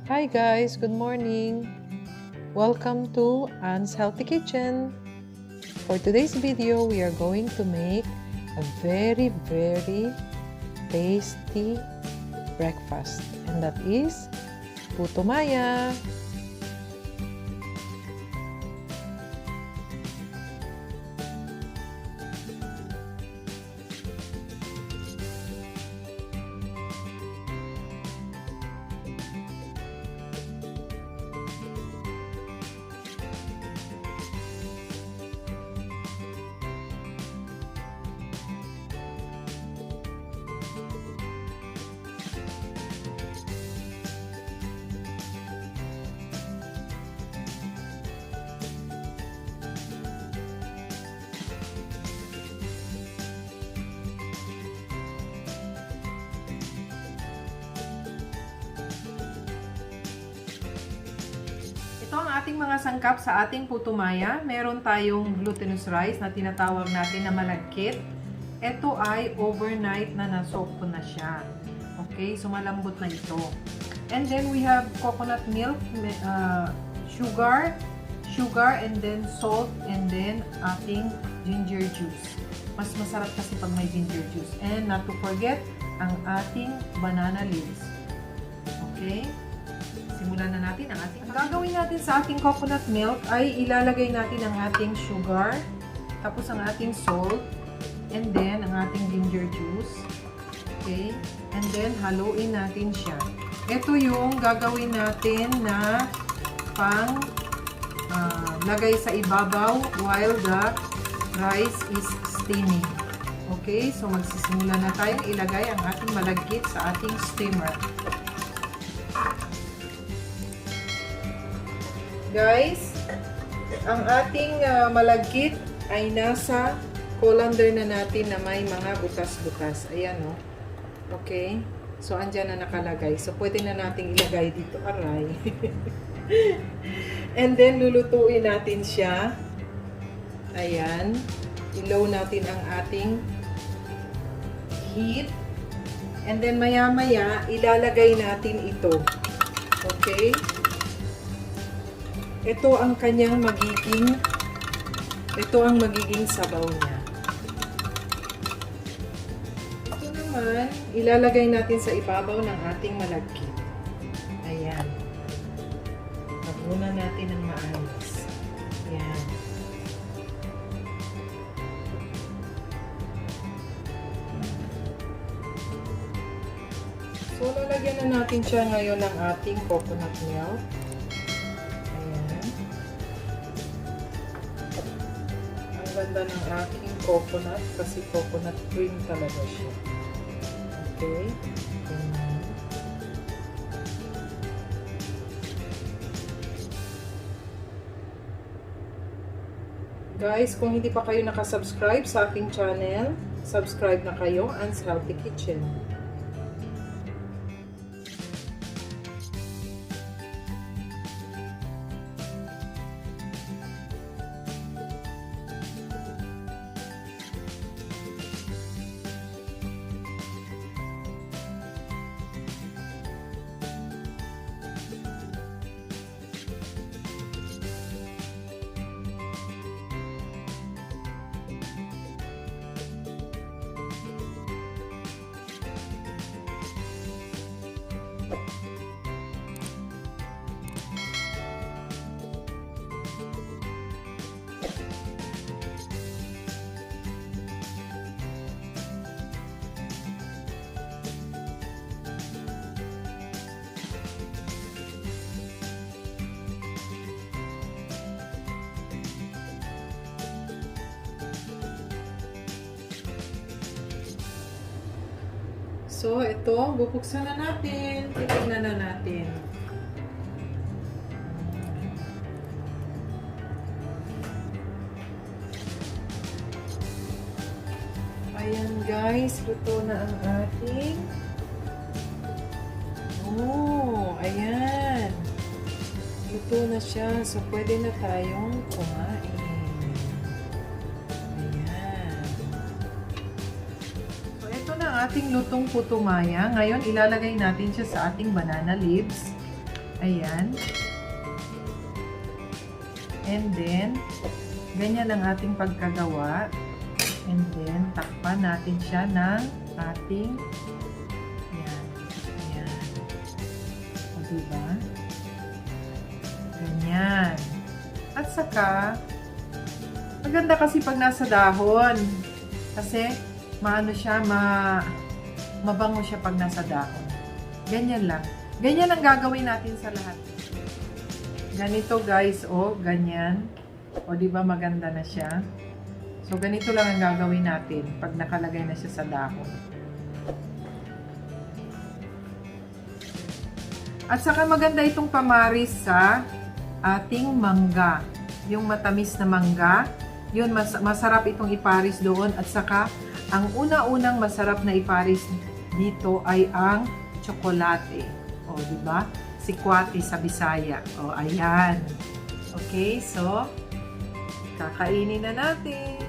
Hi guys, good morning. Welcome to Anne's Healthy Kitchen. For today's video, we are going to make a very tasty breakfast, and that is Puto Maya. Ito ang ating mga sangkap sa ating Puto Maya. Meron tayong glutinous rice na tinatawag natin na malagkit. Ito ay overnight na na-soak ko na siya. Okay, so malambot na ito. And then we have coconut milk, sugar, and then salt, and then ating ginger juice. Mas masarap kasi pag may ginger juice. And not to forget, ang ating banana leaves. Okay? Simulan na natin ang ating. Ang gagawin natin sa ating coconut milk ay ilalagay natin ang ating sugar, tapos ang ating salt, and then ang ating ginger juice. Okay? And then haluin natin siya. Ito yung gagawin natin na pang lagay sa ibabaw while the rice is steaming. Okay? So magsisimula na tayong ilagay ang ating malagkit sa ating steamer. Guys, ang ating malagkit ay nasa colander na natin na may mga butas-butas. Ayan, o. Okay? So, andyan na nakalagay. So, pwede na nating ilagay dito. Aray. And then, lulutuin natin siya. Ayan. I-low natin ang ating heat. And then, maya-maya, ilalagay natin ito. Okay? Ito ang kanyang magiging sabaw niya. Ito naman, ilalagay natin sa ibabaw ng ating malagkit. Ayan. Tabunan natin ng maayos. Ayan. So, lalagyan na natin siya ngayon ng ating coconut milk. Ganda ng aking coconut kasi coconut cream talaga siya. Okay? Guys, kung hindi pa kayo nakasubscribe sa aking channel, subscribe na kayo, Anne's Healthy Kitchen. So, ito, bubuksan na natin. Titignan na natin. Ayan guys, luto na ang ating. Oh, ayan. Luto na siya. So, pwede na tayong kumain. Ating lutong puto maya. Ngayon, ilalagay natin siya sa ating banana leaves. Ayan. And then, ganyan ang ating pagkagawa. And then, takpan natin siya ng ating, ayan, ayan. O, diba? Ganyan. At saka, maganda kasi pag nasa dahon. Kasi, maano siya, mabango siya pag nasa dahon. Ganyan lang. Ganyan ang gagawin natin sa lahat. Ganito guys, o, ganyan. O, diba maganda na siya? So, ganito lang ang gagawin natin pag nakalagay na siya sa dahon. At saka maganda itong pamaris sa ating mangga. Yung matamis na mangga, yun masarap itong iparis doon. At saka, ang una-unang masarap na iparis dito ay ang tsokolate. O, diba? Sikwati sa Bisaya. O, ayan. Okay, so, kakainin na natin.